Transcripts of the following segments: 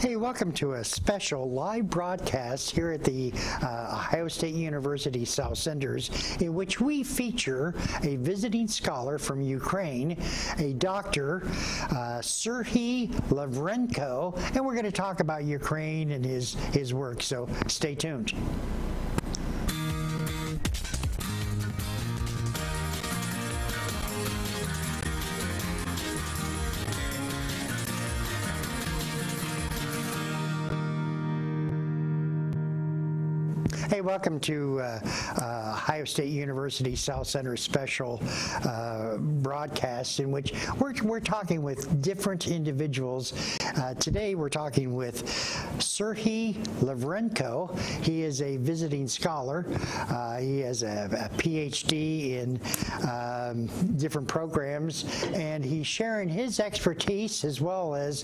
Hey, welcome to a special live broadcast here at the Ohio State University South Centers, in which we feature a visiting scholar from Ukraine, a Dr. Sergiy Lavrenko, and we're going to talk about Ukraine and his work, so stay tuned. Hey, welcome to Ohio State University South Center special broadcast, in which we're talking with different individuals. Today we're talking with Sergiy Lavrenko. He is a visiting scholar. He has a PhD in different programs, and he's sharing his expertise as well as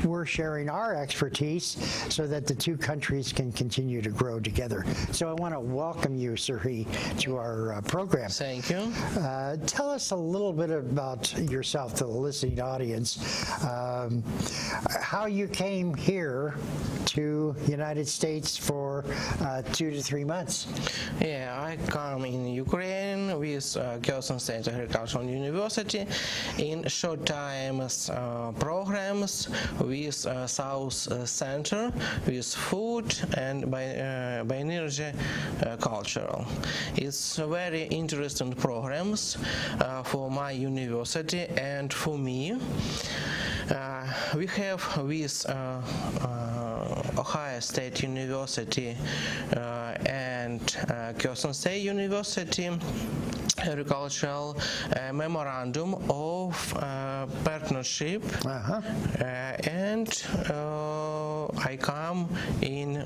we're sharing our expertise so that the two countries can continue to grow together. So I want to welcome you, Sergiy, to our program. Thank you. Tell us a little bit about yourself to the listening audience, how you came here to the United States for 2 to 3 months. Yeah, I come in Ukraine with Kherson State Agricultural University in short times programs with South Center with food and by energy cultural. It's very interesting programs for my university and for me. We have with Ohio State University and Kherson State University agricultural memorandum of partnership, and I come in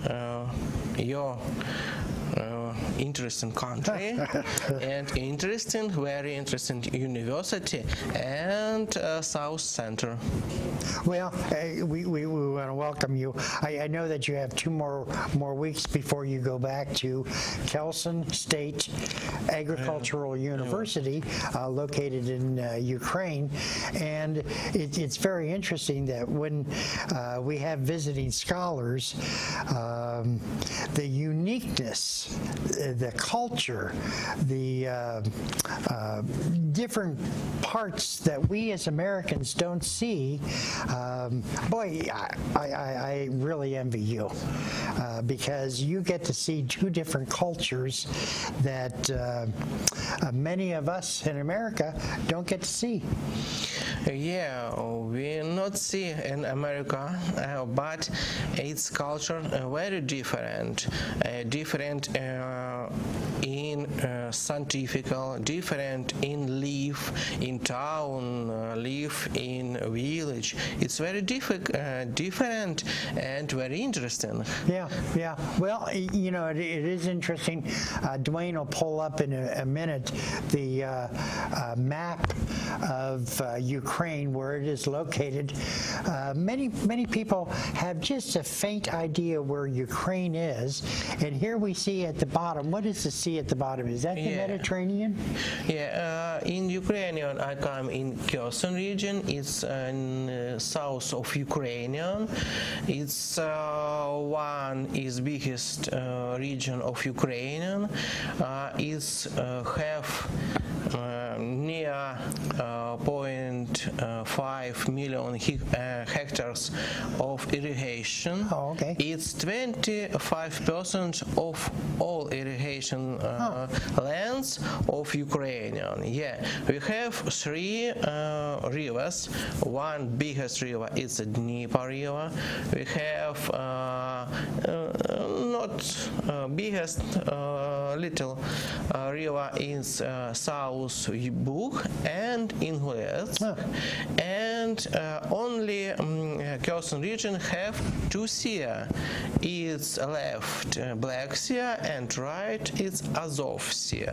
your interesting country and very interesting university and South Center. Well, we want to welcome you. I know that you have 2 more weeks before you go back to Kherson State Agricultural University, located in Ukraine, and it's very interesting that when we have visiting scholars, the uniqueness, the culture, the different parts that we as Americans don't see, boy, I really envy you because you get to see 2 different cultures that many of us in America don't get to see. Yeah, we not see in America, but its culture very different. Different in scientific, different in live in town, live in village. It's very different and very interesting. Yeah. Well, you know, it is interesting. Dwayne will pull up in a minute the map of Ukraine, where it is located. Many people have just a faint idea where Ukraine is, and here we see at the bottom. What is the sea at the bottom? Is that the Mediterranean? Yeah, in Ukrainian, I come in Kherson region. It's in south of Ukrainian. It's one is biggest region of Ukrainian. It's have near 0.5 million hectares of irrigation. Oh, okay. It's 25% of all irrigation lands of Ukrainian. Yeah, we have 3 rivers. One biggest river is the Dnieper River. We have not biggest, little river in South Bug and Envir, and only Kherson region have 2 seas. It's left Black Sea and right it's Azov Sea.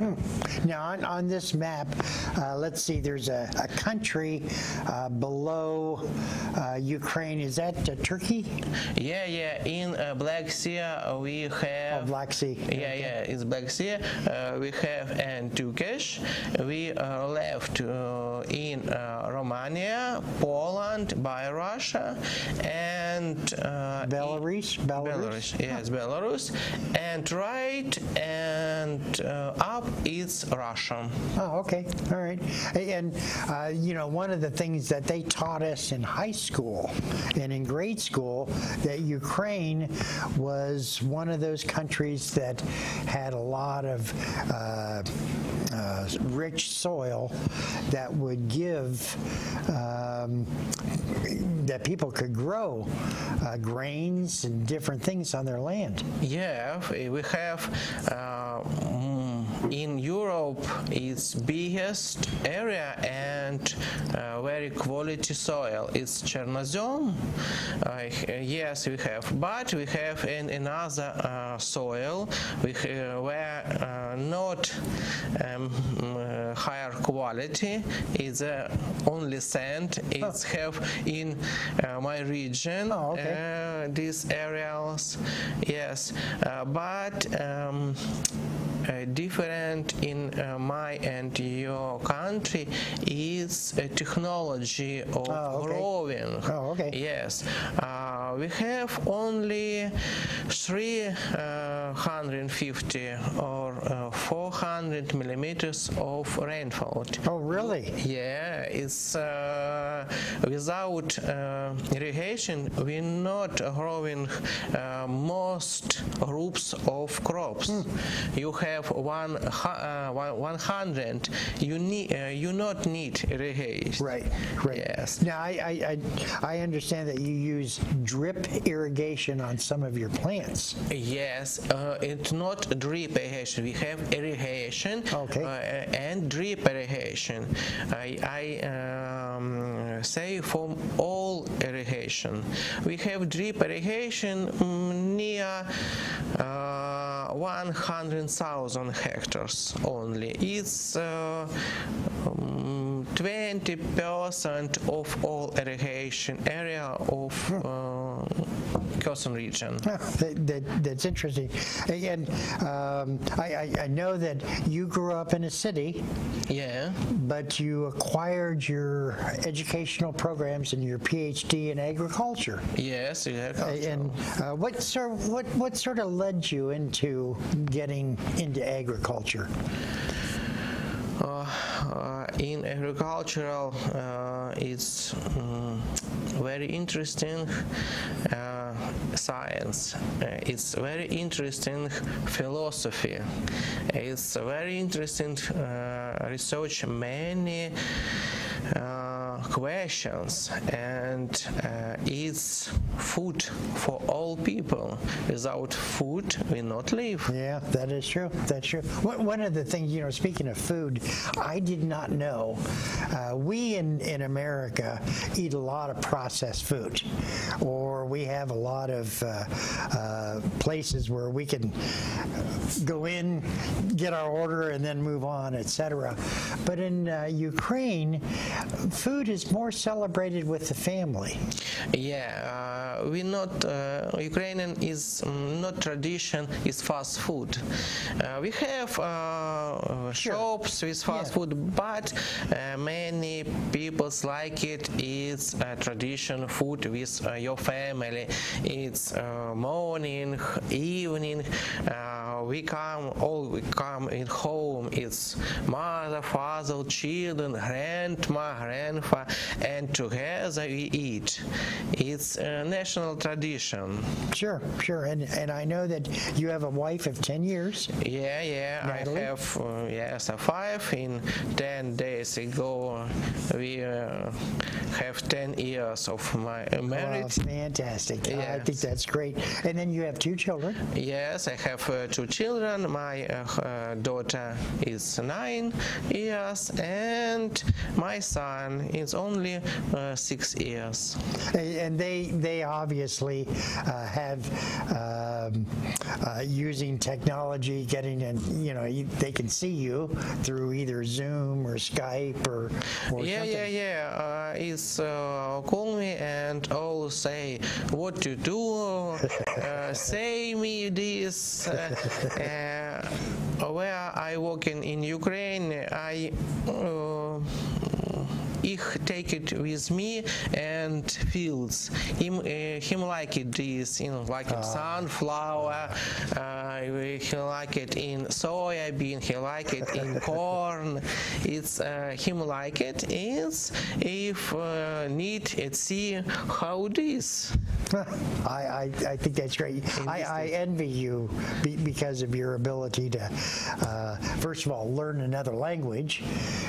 Now on this map, let's see, there's a country below Ukraine. Is that Turkey? Yeah. In Black Sea we have. Black Sea. Yeah. It's Black Sea. We have and Turkish. We left in Romania, Poland, by Russia, and and Belarus? Yes, Belarus, and right and up is Russia. Oh, okay, all right. And you know, one of the things that they taught us in high school and in grade school, that Ukraine was one of those countries that had a lot of rich soil that would give that people could grow grains and different things on their land. Yeah, we have in Europe its biggest area and very quality soil. It's Chernozem. Yes, we have, but we have in another soil where not higher quality. It's only sand. It's have in my region. Oh, okay. These areas, yes, but different in my and your country is a technology of growing. Oh, okay. Yes, we have only 350 or 400 millimeters of rainfall. Oh, really? Yeah, it's without irrigation we're not growing most groups of crops. You have 100. You not need irrigation. Right. Yes. Now I understand that you use drip irrigation on some of your plants. Yes, it's not drip irrigation. We have irrigation and drip irrigation. I say from all irrigation. We have drip irrigation near 100,000 hectares only. It's 20% of all irrigation area of Kherson region. That's interesting. And I know that you grew up in a city. Yeah. But you acquired your educational programs and your PhD in agriculture. Yes, agriculture. And what sort of led you into getting into agriculture? In agricultural, it's very interesting science. It's very interesting philosophy. It's very interesting research many questions, and it's food for all people. Without food, we not live. Yeah, that is true. That's true. One of the things, you know, speaking of food, I did not know. We in America eat a lot of processed food, or we have a lot of places where we can go in, get our order, and then move on, etc. But in Ukraine, food is more celebrated with the family. Yeah, we not Ukrainian is not tradition is fast food. We have shops with fast food, but many people like it. It's tradition food with your family. It's morning, evening. We come in home. It's mother, father, children, grandma, grandpa, and together we eat. It's a national tradition. Sure. And I know that you have a wife of 10 years. Yeah. Natalie? I have a 5. In 10 days ago, we have 10 years of my marriage. Oh, fantastic. Yes. I think that's great. And then you have 2 children. Yes, I have 2 children. My daughter is 9 years, and my son is only 6 years. And they obviously have using technology, getting in, you know, they can see you through either Zoom or Skype or something. Yeah. It's call me and all say what to do. Say me this. Where I work in Ukraine, ich take it with me and fields. Him like it this, like sunflower. He like it in soybean. He like it in corn. It's him like it is if need and see how it is. I think that's great. I envy you because of your ability to, first of all, learn another language,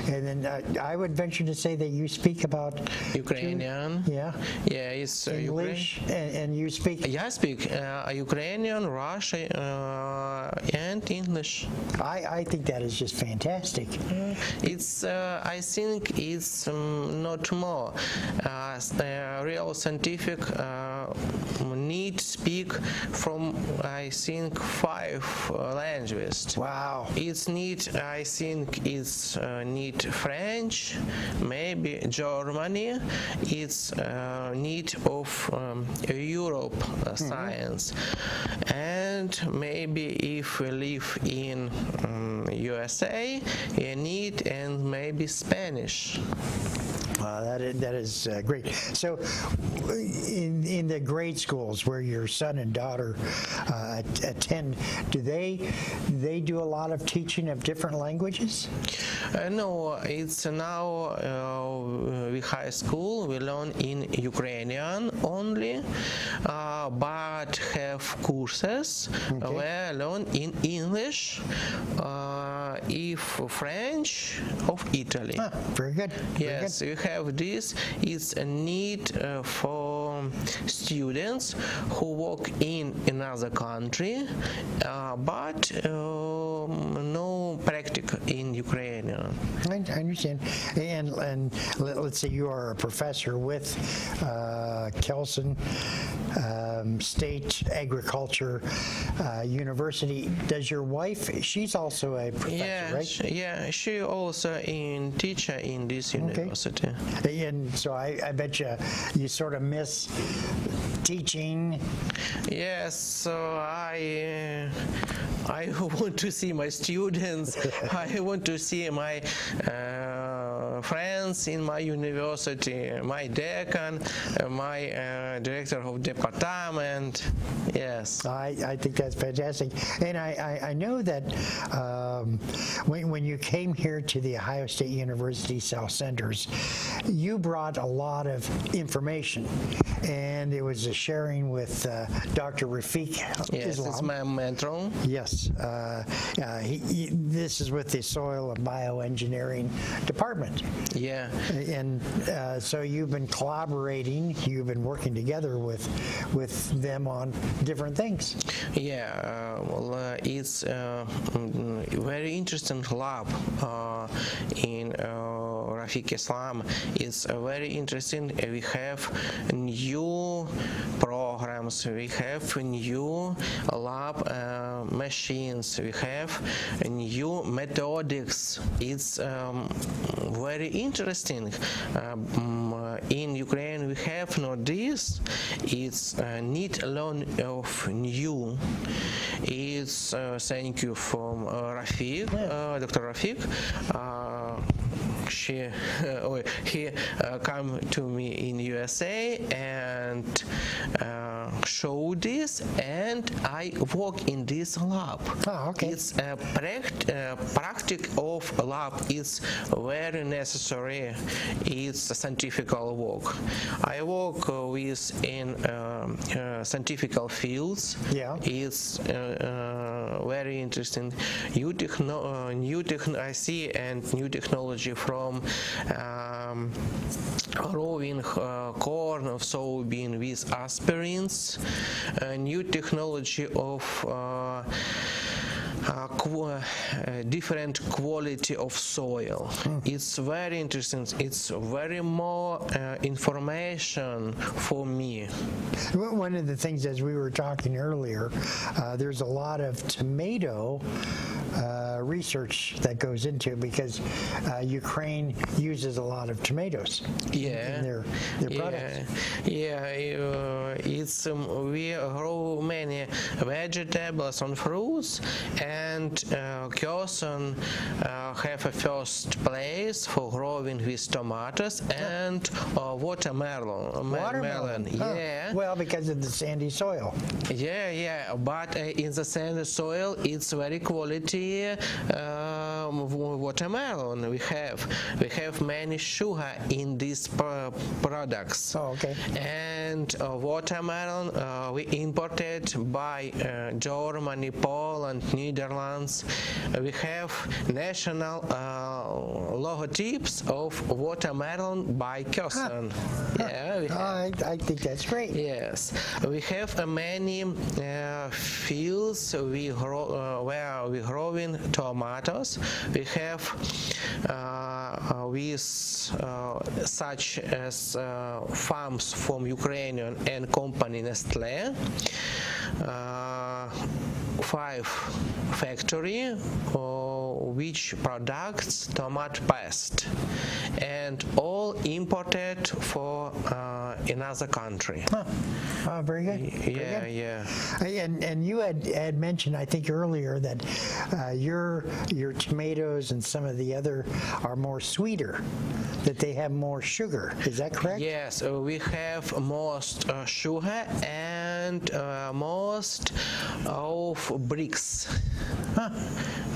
and then I would venture to say that you speak about Ukrainian. Yeah, It's English, and you speak. Yeah, I speak Ukrainian, Russian, and English. I think that is just fantastic. It's I think it's not more. Real scientific need speak from I think 5 languages. Wow. It's need I think it's need French, maybe Germany. It's need of Europe science, and maybe if we live in USA, you need and maybe Spanish. That is great. So, in the grade schools where your son and daughter attend, do they do a lot of teaching of different languages? No, it's now we high school. We learn in Ukrainian only, but have courses where learn in English, if French of Italy. Very good. Yes, we have this. It's a need for students who work in another country, but no practice in Ukrainian. I understand. And let's say you are a professor with Kelson State Agriculture University. Does your wife? She's also a professor, right? She also a teacher in this university. And so I bet you sort of miss teaching. Yes, so I want to see my students. I want to see my friends in my university, my decan, my director of department. Yes. I think that's fantastic. And I know that when you came here to the Ohio State University South Centers, you brought a lot of information, and it was a sharing with Dr. Rafiq Yes, Islam. it's my mentor. Yes. This is with the Soil and Bioengineering Department. Yeah. And so you've been collaborating, you've been working together with them on different things. Yeah, it's a very interesting lab in Rafiq Islam. It's very interesting. We have new programs, we have new lab machines, we have new methodics. It's very interesting. In Ukraine we have not this. It's need learn of new. It's thank you from Rafiq, Dr. Rafiq. He come to me in USA and show this, and I work in this lab. It's a practice of lab. It's very necessary. It's a scientific work. I work with in scientific fields. It's very interesting. I see and new technology from growing corn of soybean with aspirins, new technology of different quality of soil. It's very interesting. It's very more information for me. One of the things, as we were talking earlier, there's a lot of tomato research that goes into it because Ukraine uses a lot of tomatoes in their products. It's we grow many vegetables and fruits, and Kherson have a first place for growing with tomatoes and watermelon. Well, because of the sandy soil. But in the sandy soil, it's very quality watermelon. We have many sugar in these products. And watermelon we imported by Germany, Poland, Netherlands. We have national logotypes of watermelon by Kherson. I think that's great. Yes, we have many fields where we growing tomatoes. We have with such as farms from Ukrainian and company Nestle, 5 factory which products tomato paste, and all imported for another country. Very good. And you had mentioned, I think earlier, that your tomatoes and some of the other are more sweeter, that they have more sugar. Is that correct? Yes, we have most sugar and most of bricks.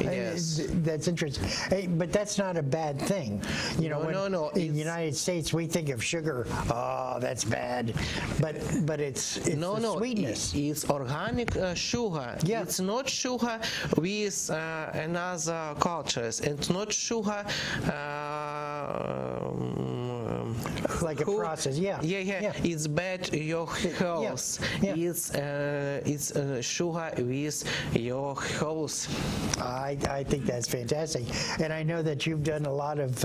Yes. That's interesting. Hey, but that's not a bad thing. You know, no. In the United States, we think of sugar, oh, that's bad. But it's the sweetness. It's organic sugar. Yeah. It's not sugar with another cultures. It's not sugar like a process. It's bad your health. It's sugar with your health. I think that's fantastic. And I know that you've done a lot of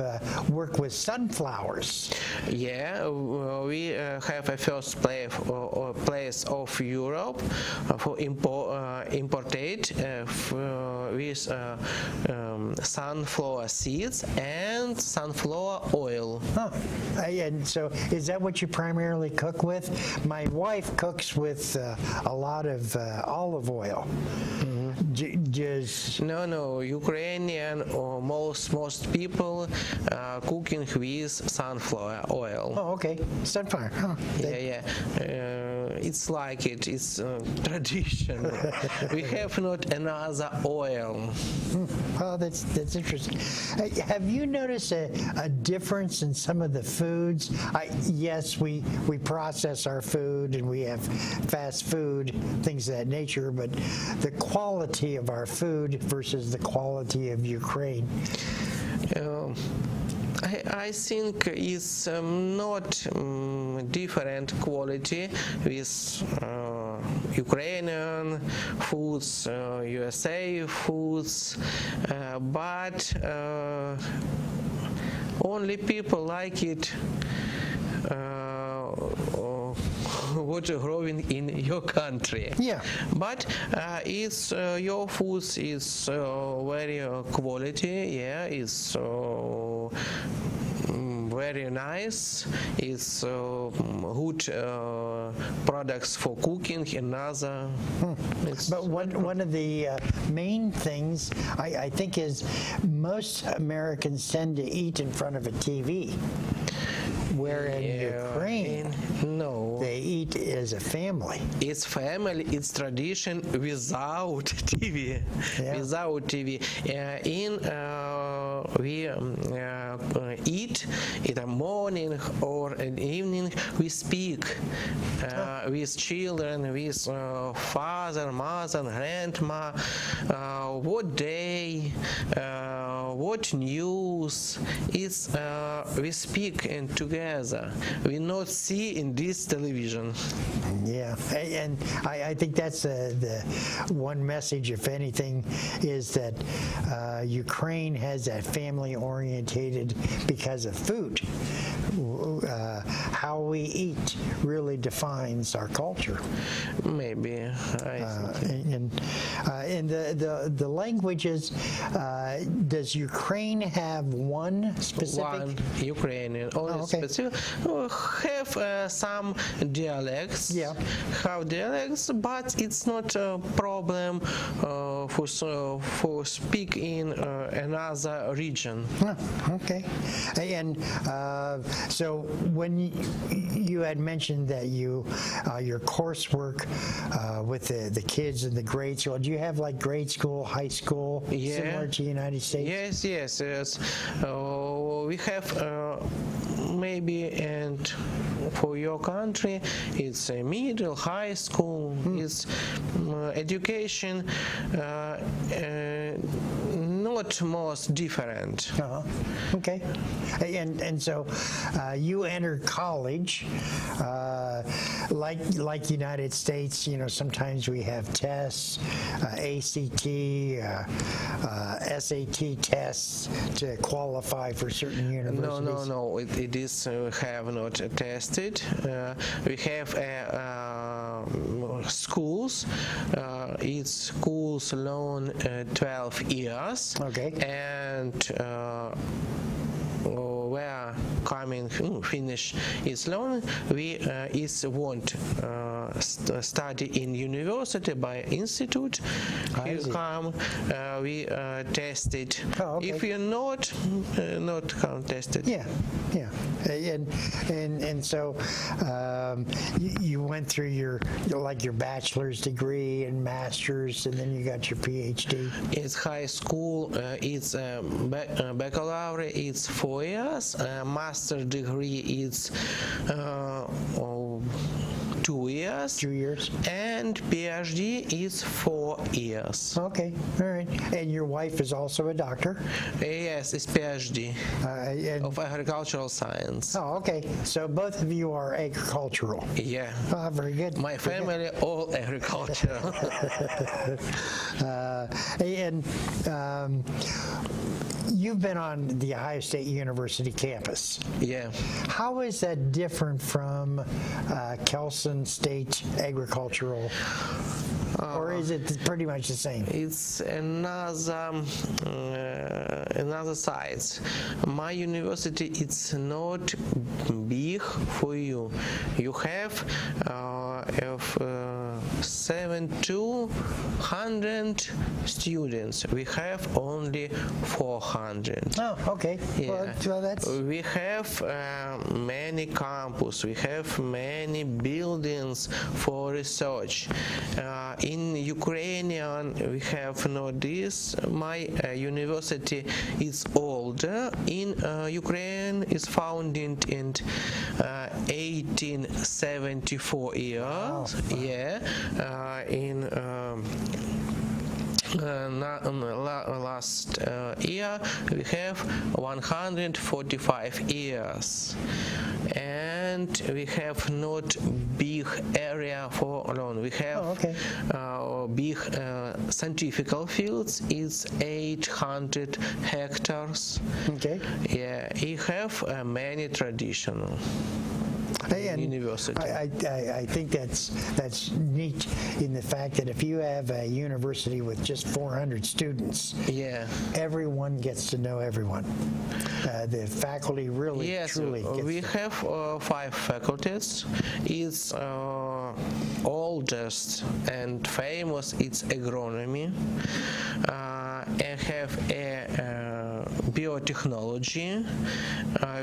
work with sunflowers. Yeah, we have a first place of Europe for imported with sunflower seeds and sunflower oil. And so is that what you primarily cook with? My wife cooks with a lot of olive oil. No, Ukrainian or most people cooking with sunflower oil. Oh, okay, sunflower. It's like it. It's tradition. We have not another oil. Well, that's interesting. Have you noticed a difference in some of the foods? Yes, we process our food and we have fast food, things of that nature, but the quality of our food versus the quality of Ukraine. I think it's not different quality with Ukrainian foods, USA foods, but only people like it what you're growing in your country. But it's your foods is very quality. It's very nice. It's good products for cooking and other. But one of the main things I think is most Americans tend to eat in front of a TV. Where in Ukraine, they eat as a family. It's family, it's tradition without TV. Without TV. We eat in the morning or in the evening. We speak with children, with father, mother, grandma, what day, what news. It's we speak and together. We not see in this television. And I think that's the one message, if anything, is that Ukraine has that family orientated because of food. How we eat really defines our culture. Maybe. And the languages, does Ukraine have one specific? One Ukrainian. Only specific. We have some dialects. Yeah. Have dialects, but it's not a problem for speak in another region. Okay. And so when you had mentioned that your coursework with the kids in the grade school, do you have like grade school, high school, similar to the United States? Yes. We have maybe, and for your country, it's a middle, high school. It's education. Not most different. Okay. And so you entered college, like United States. Sometimes we have tests, ACT, SAT tests to qualify for certain universities. No. It is have not tested. We have schools. It's schools long 12 years. Okay. And where finish its loan, we want study in university by institute. You come, we test it. If you're not tested. Yeah. And so you went through your bachelor's degree and master's, and then you got your PhD. It's high school. It's baccalaureate. It's 4 years. Master degree is 2 years. 2 years. And PhD is 4 years. Okay, all right. And your wife is also a doctor? Yes, it's PhD of agricultural science. Oh, okay. So both of you are agricultural. Yeah. Oh, very good. My family all agricultural. You've been on the Ohio State University campus. Yeah. How is that different from Kelson State Agricultural? Or is it pretty much the same? It's another size. My university, it's not big for you. You have 700 students. We have only 400. Oh, okay. Yeah. Well, that's... We have many campus. We have many buildings for research. In Ukrainian, we have not this. My university is older. In Ukraine, is founded in 1874 years. Wow. Yeah. Last year we have 145 years, and we have not big area for alone. We have big scientific fields. It's 800 hectares. Okay. Yeah, we have many traditional. University. I think that's neat in the fact that if you have a university with just 400 students, everyone gets to know everyone. The faculty really truly gets we have 5 faculties. It's oldest and famous. It's agronomy. I have biotechnology.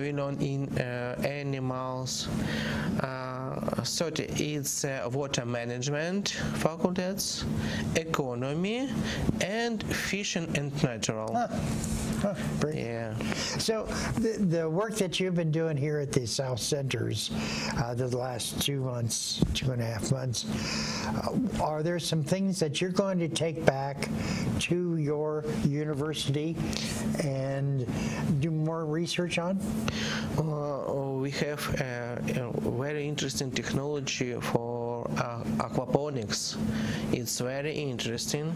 We learn in animals. So it's water management faculties, economy, and fishing and natural. So the work that you've been doing here at the South Centers the last 2 months, 2.5 months, are there some things that you're going to take back to your university and do more research on? We have very interesting technology for aquaponics. It's very interesting.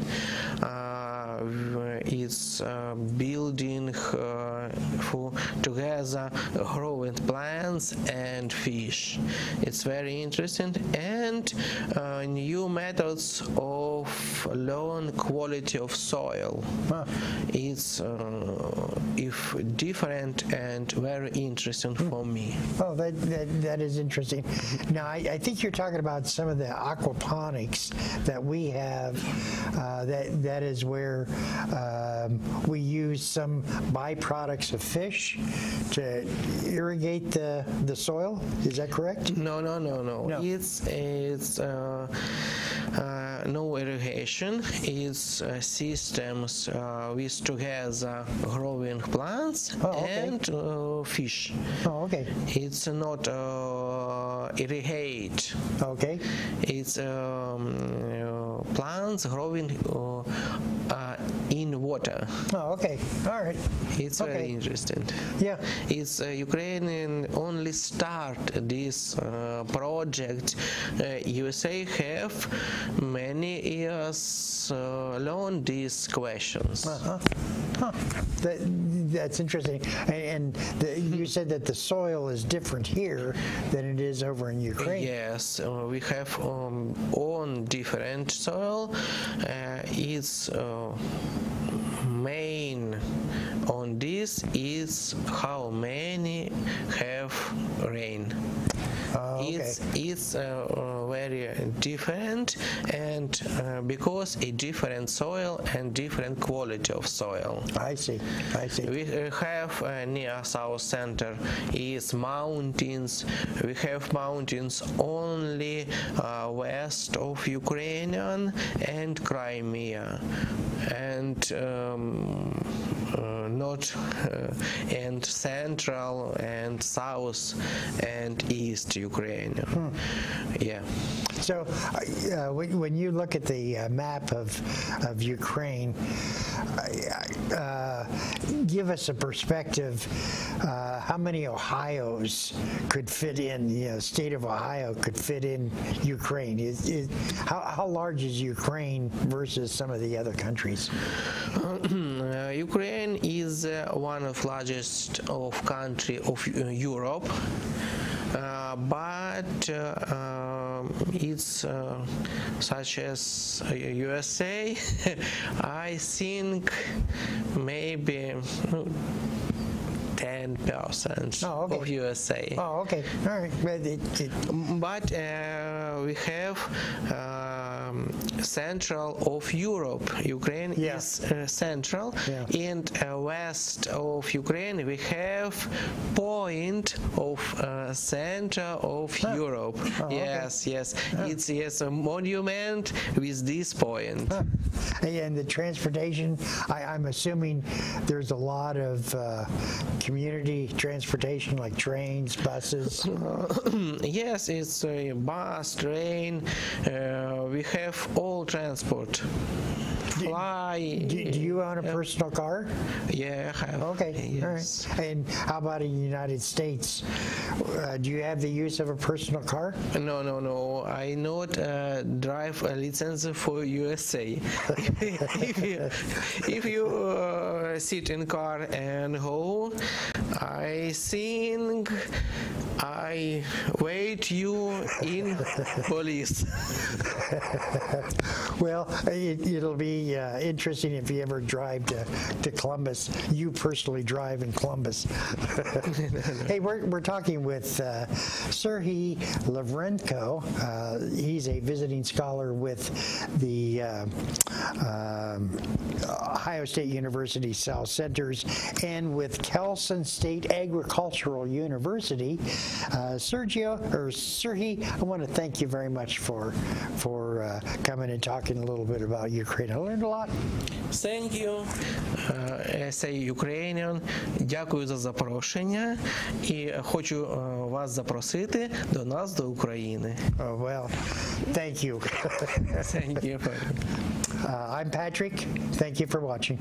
it's building together growing plants and fish. It's very interesting, and new methods of learn quality of soil. It's if different and very interesting for me. Oh, that is interesting. Now, I think you're talking about some of the aquaponics that we have. That is where we use some byproducts of fish to irrigate the soil. Is that correct? No. It's no irrigation. It's systems with together growing plants and fish. Oh, okay. It's not irrigate. Okay. It's plants growing in water. Oh, okay. All right. It's very interesting. Yeah. It's Ukrainian only start this project. USA have many years learn these questions. That's interesting. And you said that the soil is different here than it is over in Ukraine. Yes, we have own different soil. Its main on this is how many have rain. It's very different, and because a different soil and different quality of soil. I see. We have near south center is mountains. We have mountains only west of Ukrainian and Crimea, and not and central and south and east Ukraine. Yeah. So when you look at the map of Ukraine, give us a perspective. How many Ohios could fit in? State of Ohio could fit in Ukraine. How large is Ukraine versus some of the other countries? Ukraine is one of largest of country of Europe. But it's such as USA, I think maybe 10% of USA. Oh, okay. All right. But we have central of Europe. Ukraine is central, and west of Ukraine we have point of center of Europe. Yes. It's a monument with this point. And the transportation, I'm assuming there's a lot of community transportation like trains, buses. Yes, it's a bus, train. We have all transport. Fly. Do you own a personal car? Yeah, I have. Okay, yes. All right. And how about in the United States? Do you have the use of a personal car? No. I not drive a license for USA. if you sit in car and go, I think I wait you in police. Well, it'll be interesting if you ever drive to Columbus. You personally drive in Columbus. Hey, we're talking with Sergiy Lavrenko. He's a visiting scholar with the Ohio State University South Centers and with Kelson State Agricultural University. Sergiy, I want to thank you very much for coming and talking a little bit about Ukraine. I learned a lot. Thank you. Say Ukrainian. Дякую за запрошення і хочу вас запросити до нас, до України. Oh, well, thank you. Thank you. I'm Patrick. Thank you for watching.